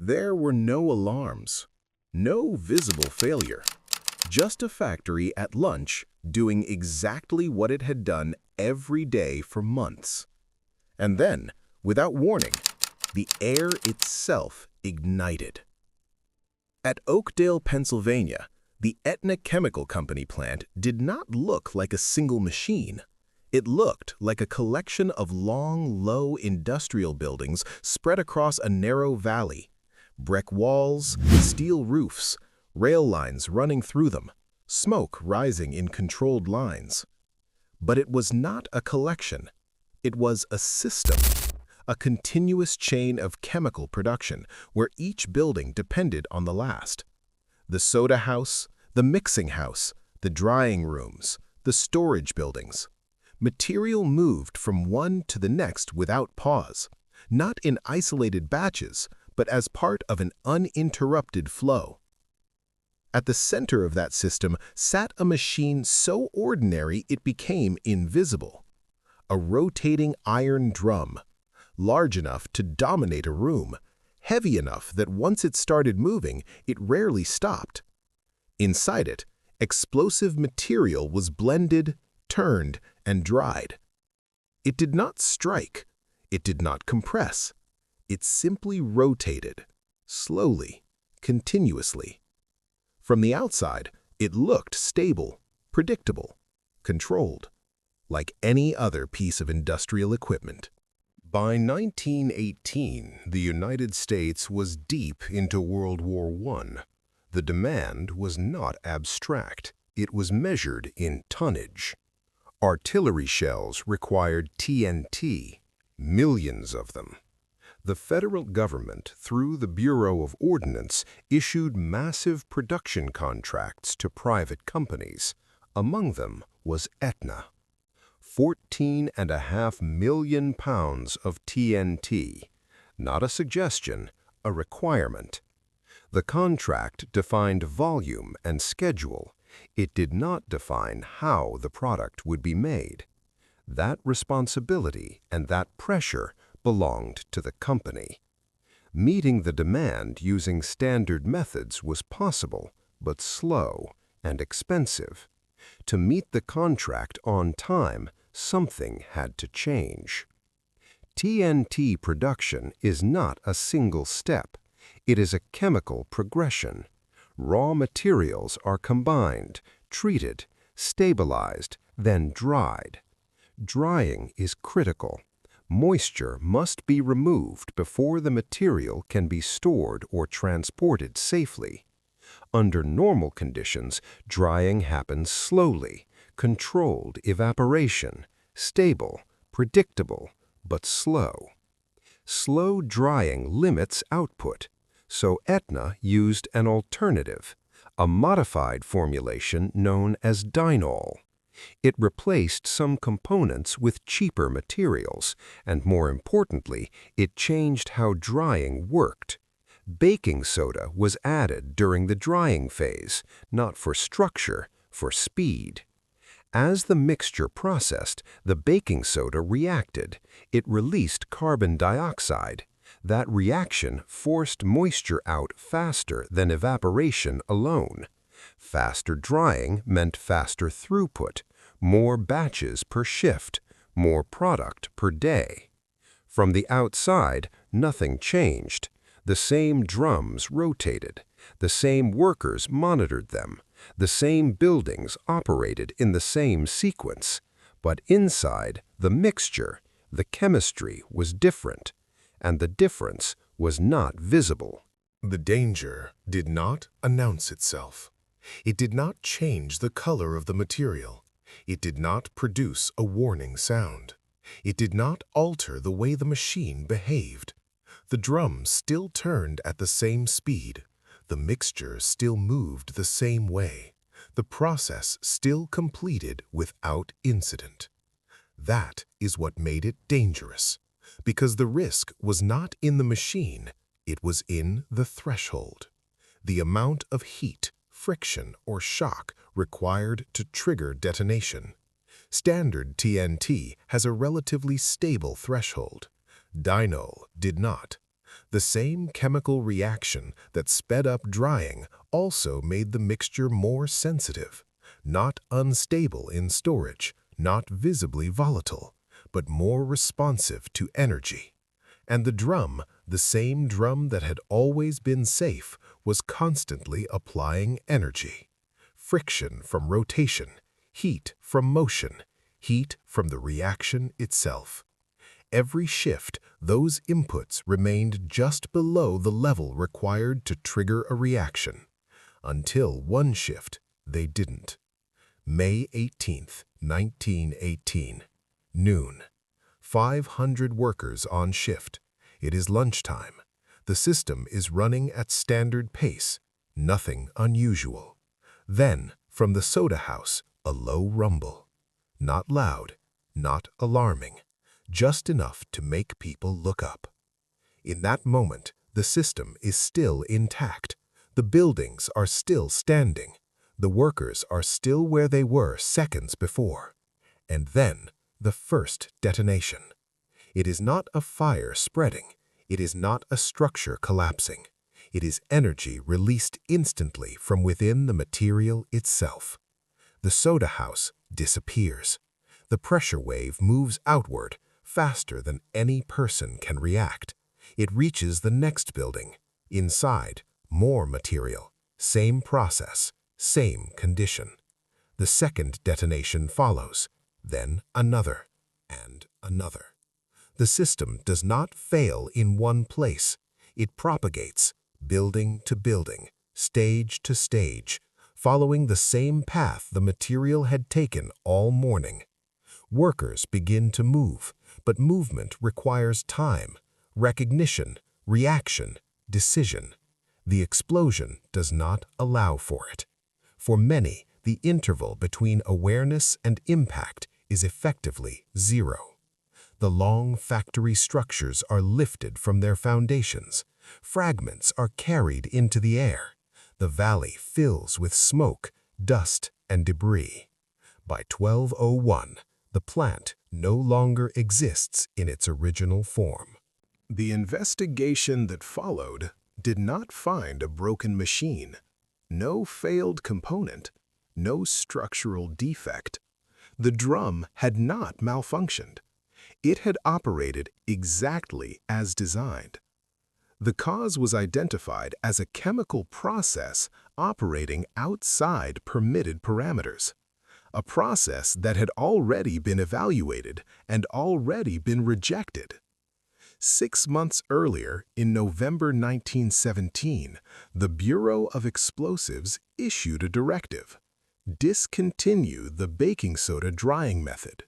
There were no alarms, no visible failure, just a factory at lunch doing exactly what it had done every day for months. And then, without warning, the air itself ignited. At Oakdale, Pennsylvania, the Etna Chemical Company plant did not look like a single machine. It looked like a collection of long, low industrial buildings spread across a narrow valley. Brick walls, steel roofs, rail lines running through them, smoke rising in controlled lines. But it was not a collection. It was a system, a continuous chain of chemical production where each building depended on the last. The soda house, the mixing house, the drying rooms, the storage buildings. Material moved from one to the next without pause, not in isolated batches, but as part of an uninterrupted flow. At the center of that system sat a machine so ordinary it became invisible. A rotating iron drum, large enough to dominate a room, heavy enough that once it started moving, it rarely stopped. Inside it, explosive material was blended, turned, and dried. It did not strike. It did not compress. It simply rotated, slowly, continuously. From the outside, it looked stable, predictable, controlled, like any other piece of industrial equipment. By 1918, the United States was deep into World War I. The demand was not abstract. It was measured in tonnage. Artillery shells required TNT, millions of them. The federal government, through the Bureau of Ordnance, issued massive production contracts to private companies. Among them was Etna. 14.5 million pounds of TNT. Not a suggestion, a requirement. The contract defined volume and schedule. It did not define how the product would be made. That responsibility and that pressure belonged to the company. Meeting the demand using standard methods was possible, but slow and expensive. To meet the contract on time, something had to change. TNT production is not a single step. It is a chemical progression. Raw materials are combined, treated, stabilized, then dried. Drying is critical. Moisture must be removed before the material can be stored or transported safely. Under normal conditions, drying happens slowly, controlled evaporation, stable, predictable, but slow. Slow drying limits output, so Etna used an alternative, a modified formulation known as dynol. It replaced some components with cheaper materials, and more importantly, it changed how drying worked. Baking soda was added during the drying phase, not for structure, for speed. As the mixture processed, the baking soda reacted. It released carbon dioxide. That reaction forced moisture out faster than evaporation alone. Faster drying meant faster throughput, more batches per shift, more product per day. From the outside, nothing changed. The same drums rotated. The same workers monitored them. The same buildings operated in the same sequence. But inside, the mixture, the chemistry was different, and the difference was not visible. The danger did not announce itself. It did not change the color of the material. It did not produce a warning sound. It did not alter the way the machine behaved. The drum still turned at the same speed. The mixture still moved the same way. The process still completed without incident. That is what made it dangerous, because the risk was not in the machine, it was in the threshold. The amount of heat, friction, or shock required to trigger detonation. Standard TNT has a relatively stable threshold. Dynol did not. The same chemical reaction that sped up drying also made the mixture more sensitive, not unstable in storage, not visibly volatile, but more responsive to energy. And the drum, the same drum that had always been safe, was constantly applying energy. Friction from rotation, heat from motion, heat from the reaction itself. Every shift, those inputs remained just below the level required to trigger a reaction. Until one shift, they didn't. May 18, 1918. Noon. 500 workers on shift. It is lunchtime. The system is running at standard pace. Nothing unusual. Then, from the soda house, a low rumble. Not loud, not alarming, just enough to make people look up. In that moment, the system is still intact. The buildings are still standing. The workers are still where they were seconds before. And then, the first detonation. It is not a fire spreading. It is not a structure collapsing. It is energy released instantly from within the material itself. The soda house disappears. The pressure wave moves outward faster than any person can react. It reaches the next building. Inside, more material. Same process, same condition. The second detonation follows, then another, and another. The system does not fail in one place. It propagates, building to building, stage to stage, following the same path the material had taken all morning. Workers begin to move, but movement requires time, recognition, reaction, decision. The explosion does not allow for it. For many, the interval between awareness and impact is effectively zero. The long factory structures are lifted from their foundations. Fragments are carried into the air. The valley fills with smoke, dust, and debris. By 12:01, the plant no longer exists in its original form. The investigation that followed did not find a broken machine, no failed component, no structural defect. The drum had not malfunctioned. It had operated exactly as designed. The cause was identified as a chemical process operating outside permitted parameters, a process that had already been evaluated and already been rejected. 6 months earlier, in November 1917, the Bureau of Explosives issued a directive: discontinue the baking soda drying method.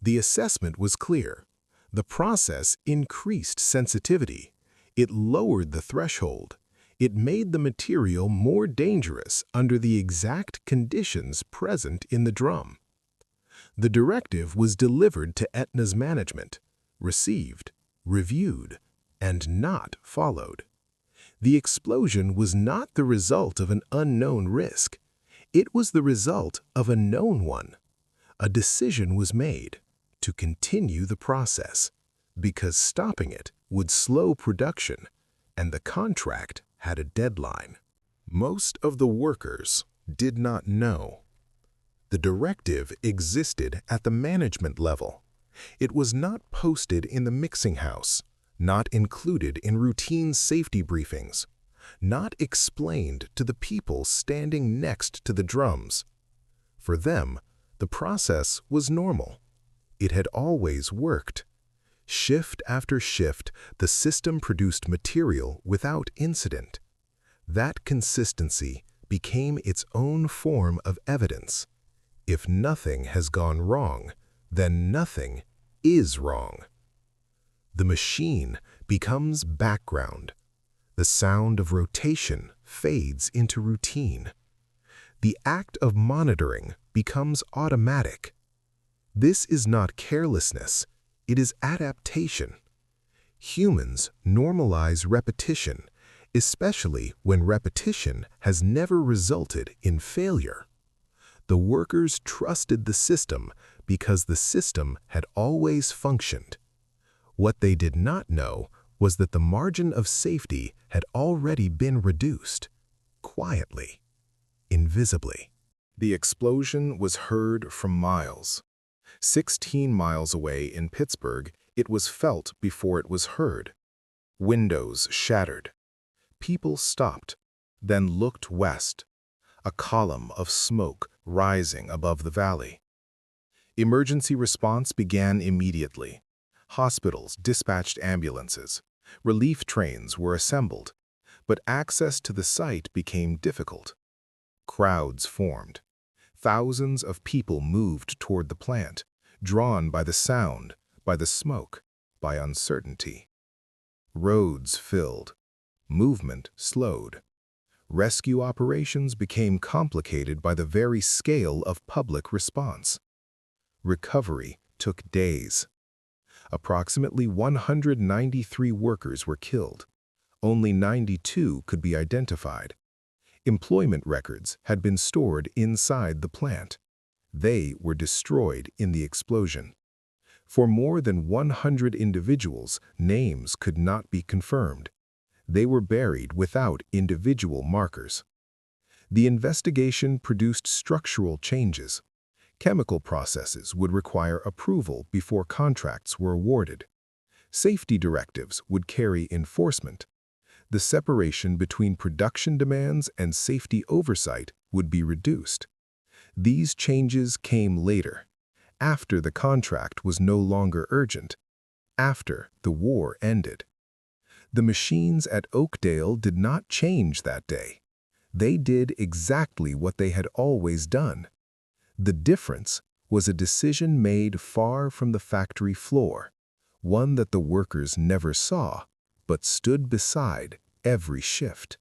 The assessment was clear. The process increased sensitivity. It lowered the threshold. It made the material more dangerous under the exact conditions present in the drum. The directive was delivered to Etna's management, received, reviewed, and not followed. The explosion was not the result of an unknown risk. It was the result of a known one. A decision was made to continue the process, because stopping it would slow production, and the contract had a deadline. Most of the workers did not know. The directive existed at the management level. It was not posted in the mixing house, not included in routine safety briefings, not explained to the people standing next to the drums. For them, the process was normal. It had always worked. Shift after shift, the system produced material without incident. That consistency became its own form of evidence. If nothing has gone wrong, then nothing is wrong. The machine becomes background. The sound of rotation fades into routine. The act of monitoring becomes automatic. This is not carelessness, it is adaptation. Humans normalize repetition, especially when repetition has never resulted in failure. The workers trusted the system because the system had always functioned. What they did not know was that the margin of safety had already been reduced, quietly, invisibly. The explosion was heard from miles. 16 miles away in Pittsburgh, it was felt before it was heard. Windows shattered. People stopped, then looked west, a column of smoke rising above the valley. Emergency response began immediately. Hospitals dispatched ambulances. Relief trains were assembled, but access to the site became difficult. Crowds formed. Thousands of people moved toward the plant, drawn by the sound, by the smoke, by uncertainty. Roads filled. Movement slowed. Rescue operations became complicated by the very scale of public response. Recovery took days. Approximately 193 workers were killed. Only 92 could be identified. Employment records had been stored inside the plant. They were destroyed in the explosion. For more than 100 individuals, names could not be confirmed. They were buried without individual markers. The investigation produced structural changes. Chemical processes would require approval before contracts were awarded. Safety directives would carry enforcement. The separation between production demands and safety oversight would be reduced. These changes came later, after the contract was no longer urgent, after the war ended. The machines at Oakdale did not change that day. They did exactly what they had always done. The difference was a decision made far from the factory floor, one that the workers never saw, but stood beside every shift.